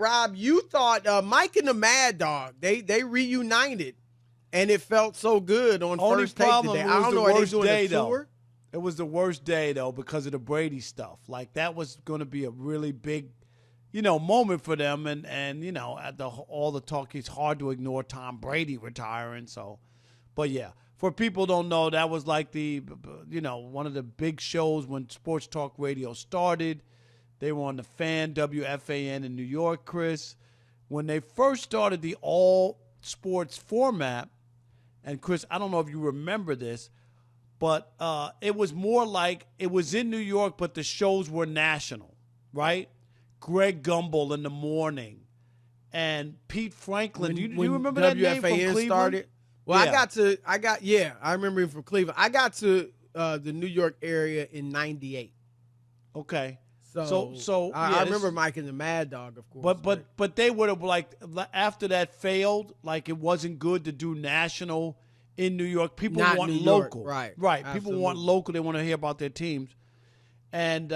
Rob, you thought Mike and the Mad Dog, they reunited, and it felt so good on Only First Take problem today. was I don't know, the are they worst doing day, a tour? though. It was the worst day, though, because of the Brady stuff. Like, that was going to be a really big, moment for them. And at all the talk, it's hard to ignore Tom Brady retiring. So, but, yeah, for people who don't know, that was like one of the big shows when sports talk radio started. They were on the Fan, WFAN in New York, Chris. When they first started the all-sports format, and, Chris, I don't know if you remember this, but it was more like it was in New York, but the shows were national, right? Greg Gumbel in the morning and Pete Franklin. Do you remember that name from Cleveland? Started? Well, yeah. I remember him from Cleveland. I got to the New York area in 98. Okay. So I remember Mike and the Mad Dog, of course. But they would have, like, after that failed, like it wasn't good to do national in New York. People want local. Right. Absolutely. People want local. They want to hear about their teams. And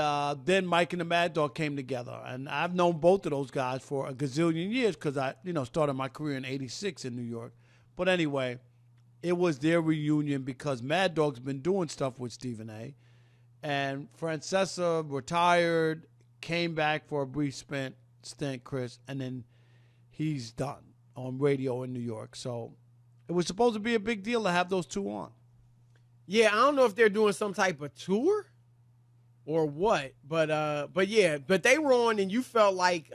then Mike and the Mad Dog came together. And I've known both of those guys for a gazillion years because I, started my career in 86 in New York. But anyway, it was their reunion because Mad Dog's been doing stuff with Stephen A. And Francesa retired, came back for a brief stint, Chris, and then he's done on radio in New York. So it was supposed to be a big deal to have those two on. Yeah, I don't know if they're doing some type of tour or what, but they were on, and you felt like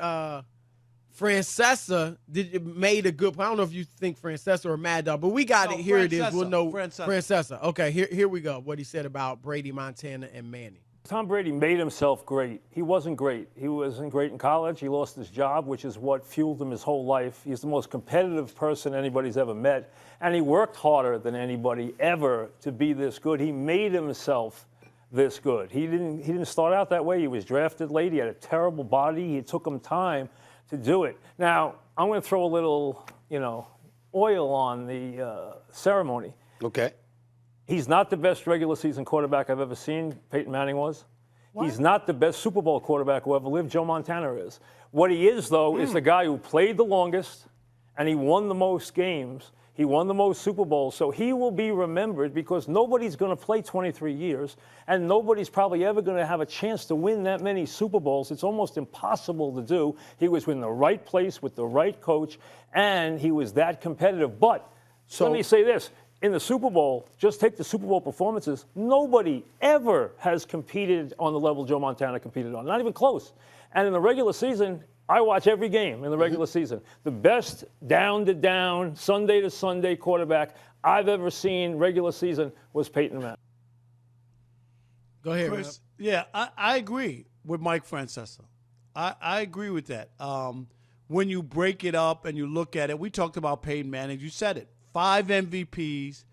Francesa made a good. I don't know if you think Francesa or Mad Dog, but we got it. Here Francesa, it is. We'll know Francesa. Okay, here we go. What he said about Brady, Montana, and Manning. Tom Brady made himself great. He wasn't great. He wasn't great in college. He lost his job, which is what fueled him his whole life. He's the most competitive person anybody's ever met, and he worked harder than anybody ever to be this good. He made himself this good. He didn't start out that way. He was drafted late. He had a terrible body. It took him time to do it. Now, I'm going to throw a little, oil on the ceremony. Okay. He's not the best regular season quarterback I've ever seen. Peyton Manning was. What? He's not the best Super Bowl quarterback who ever lived. Joe Montana is. What he is, though, is the guy who played the longest, and he won the most games. He won the most Super Bowls. So he will be remembered because nobody's going to play 23 years, and nobody's probably ever going to have a chance to win that many Super Bowls. It's almost impossible to do. He was in the right place with the right coach, and he was that competitive. But let me say this. In the Super Bowl, just take the Super Bowl performances, nobody ever has competed on the level Joe Montana competed on, not even close. And in the regular season, I watch every game in the regular season. The best down-to-down, Sunday-to-Sunday quarterback I've ever seen regular season was Peyton Manning. Go ahead, Chris. Yeah, I agree with Mike Francesa. I agree with that. When you break it up and you look at it, we talked about Peyton Manning. You said it. 5 MVPs,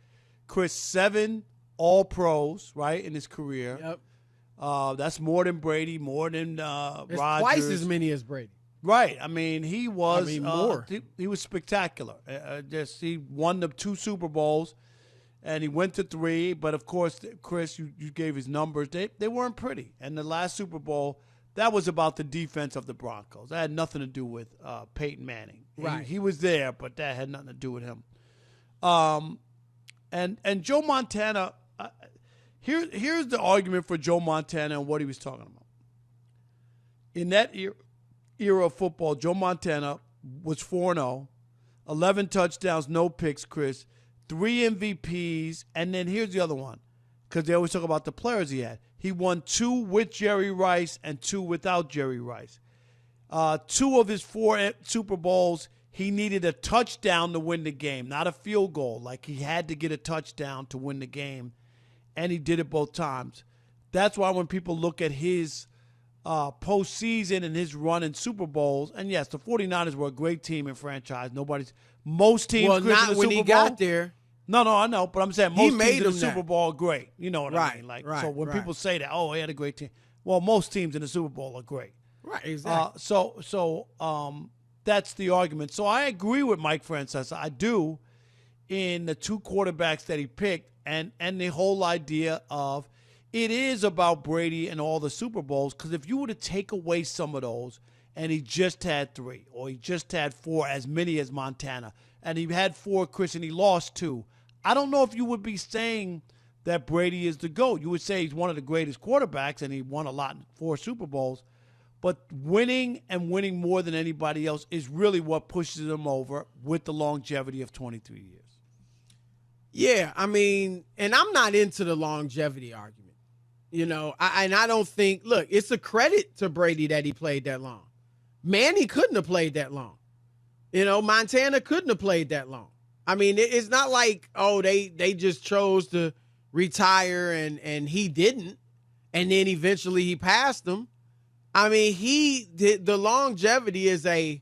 Chris, 7 All-Pros, right, in his career. Yep. That's more than Brady, more than Rodgers. Twice as many as Brady. Right. I mean, he was more. He was spectacular. He won the 2 Super Bowls, and he went to 3. But, of course, Chris, you gave his numbers. They weren't pretty. And the last Super Bowl, that was about the defense of the Broncos. That had nothing to do with Peyton Manning. Right. He was there, but that had nothing to do with him. And Joe Montana, here's the argument for Joe Montana and what he was talking about. In that era of football, Joe Montana was 4-0, 11 touchdowns, no picks, Chris, 3 MVPs, and then here's the other one, because they always talk about the players he had. He won 2 with Jerry Rice and 2 without Jerry Rice. 2 of his 4 Super Bowls, he needed a touchdown to win the game, not a field goal. Like, he had to get a touchdown to win the game, and he did it both times. That's why when people look at his postseason and his run in Super Bowls, and yes, the 49ers were a great team and franchise. Most teams, Well, Chris, not in the when Super he Bowl, got there. No, I know, but I'm saying He most made teams in the them Super that. Bowl are great. You know what I Right, mean? Like, right, so when right. people say that, he had a great team. Well, most teams in the Super Bowl are great. Right, exactly. So that's the argument. So I agree with Mike Francesa. I do, in the 2 quarterbacks that he picked, and the whole idea of it is about Brady and all the Super Bowls. Because if you were to take away some of those and he just had 3, or he just had 4, as many as Montana, and he had 4, Chris, and he lost 2, I don't know if you would be saying that Brady is the GOAT. You would say he's one of the greatest quarterbacks, and he won a lot, 4 Super Bowls. But winning and winning more than anybody else is really what pushes him over with the longevity of 23 years. Yeah, I mean, and I'm not into the longevity argument. I don't think, look, it's a credit to Brady that he played that long. Manny couldn't have played that long. Montana couldn't have played that long. I mean, it's not like, they just chose to retire and he didn't, and then eventually he passed them. I mean, he did. The longevity is a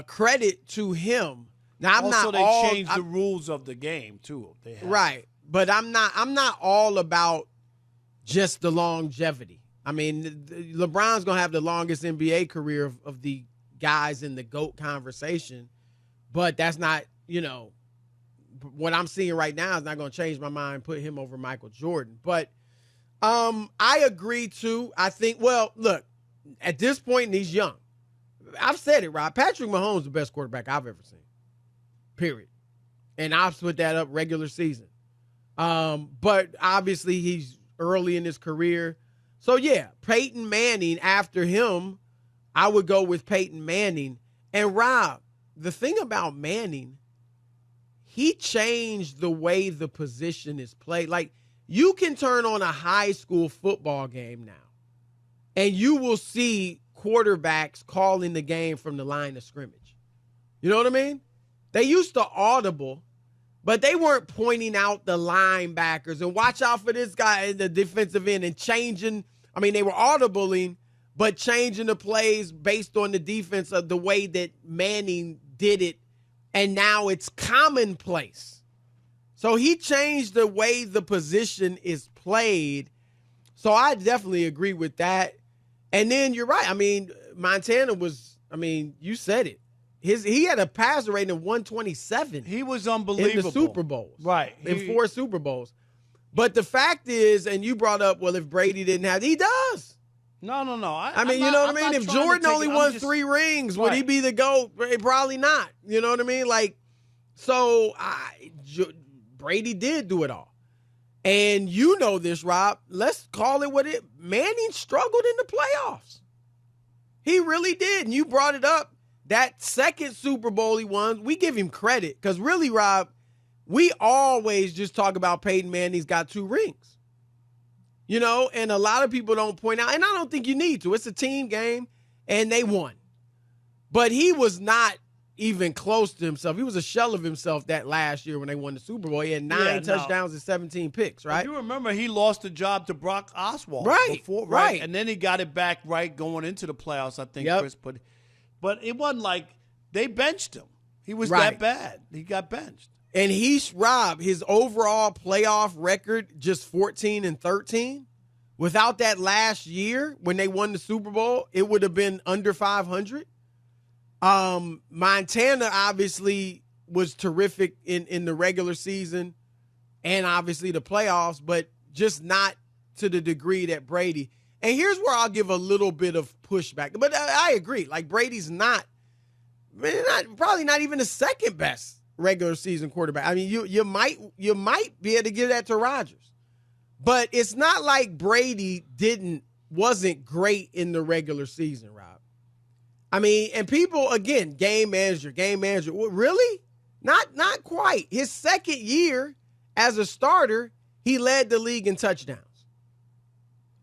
credit to him. Now, I'm also, not they changed the rules of the game too. Right, but I'm not all about just the longevity. I mean, LeBron's gonna have the longest NBA career of the guys in the GOAT conversation, but that's not, what I'm seeing right now is not going to change my mind and put him over Michael Jordan. But I agree, too. I think, well, look, at this point, he's young. I've said it, Rob. Patrick Mahomes is the best quarterback I've ever seen, period. And I've split that up regular season. But obviously, he's early in his career. So, yeah, Peyton Manning, after him, I would go with Peyton Manning. And, Rob, the thing about Manning, he changed the way the position is played. Like, you can turn on a high school football game now, and you will see quarterbacks calling the game from the line of scrimmage. You know what I mean? They used to audible, but they weren't pointing out the linebackers and watch out for this guy in the defensive end and changing. I mean, they were audibling, but changing the plays based on the defense of the way that Manning did it. And now it's commonplace. So he changed the way the position is played. So I definitely agree with that. And then you're right. I mean, Montana was, you said it. He had a passer rating of 127. He was unbelievable. In the Super Bowls. Right. In 4 Super Bowls. But the fact is, and you brought up, well, if Brady didn't have, he does. No. If Jordan only won 3 rings, would he be the GOAT? Probably not. You know what I mean? Like, so Brady did do it all. And you know this, Rob. Let's call it what it. Manning struggled in the playoffs. He really did. And you brought it up. That second Super Bowl he won, we give him credit. Because really, Rob, we always just talk about Peyton Manning's got 2 rings. And a lot of people don't point out, and I don't think you need to. It's a team game, and they won. But he was not even close to himself. He was a shell of himself that last year when they won the Super Bowl. He had 9 touchdowns and 17 picks, right? You remember he lost the job to Brock Osweiler. Right. And then he got it back right going into the playoffs, I think, Chris. But it wasn't like they benched him. He was that bad. He got benched. And his overall playoff record, just 14-13. Without that last year when they won the Super Bowl, it would have been under 500. Montana obviously was terrific in the regular season and obviously the playoffs, but just not to the degree that Brady. And here's where I'll give a little bit of pushback. But I agree. Like, Brady's probably not even the second best regular season quarterback. I mean, you might be able to give that to Rodgers. But it's not like Brady wasn't great in the regular season, Rob. I mean, and people, again, game manager. Really? Not quite. His second year as a starter, he led the league in touchdowns.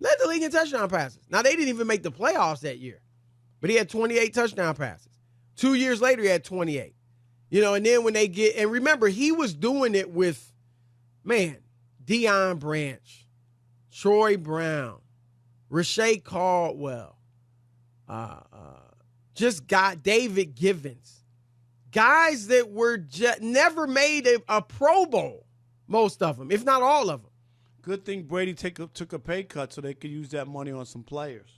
Led the league in touchdown passes. Now, they didn't even make the playoffs that year, but he had 28 touchdown passes. 2 years later, he had 28. And then when and remember, he was doing it with, Deion Branch, Troy Brown, Rashae Caldwell, David Givens, guys that were never made a Pro Bowl, most of them, if not all of them. Good thing Brady took a pay cut so they could use that money on some players.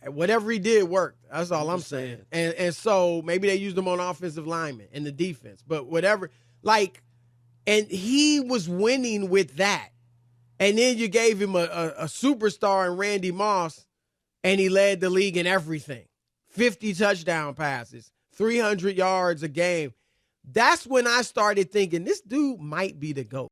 And whatever he did worked. That's all I'm saying. And so maybe they used him on offensive linemen and the defense, but whatever. And he was winning with that. And then you gave him a superstar in Randy Moss, and he led the league in everything. 50 touchdown passes, 300 yards a game. That's when I started thinking this dude might be the GOAT.